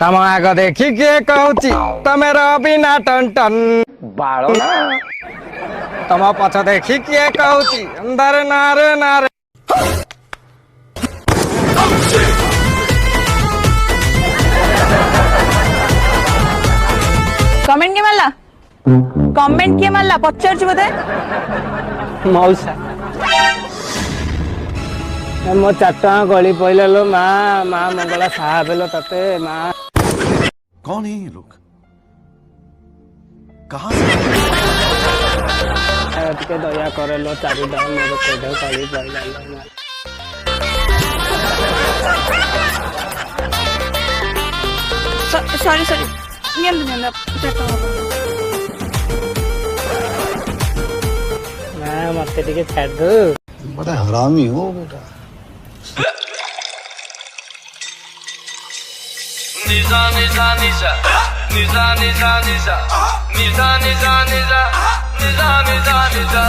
तम आग देखी किए कहूची तमे बिना टन टन बाड़ो ना तम पछ देखी किए कहूची अंदर नारे नारे कमेंट किए मारला कमेंट किए मारला पचार बोधे मौसा मो 4 टका गली पइला लो माँ माँ मंगला साहा बेलो तते माँ कौन है ये लोग कहाँ से टिके दया करे लो 4 टका मोर कोढे गली पइला लो माँ सॉरी सॉरी नियम माँ मते टिके छाड़ दो बड़ा हरामी हो बेटा Nisa nisa nisa nisa nisa nisa nisa nisa nisa nisa nisa nisa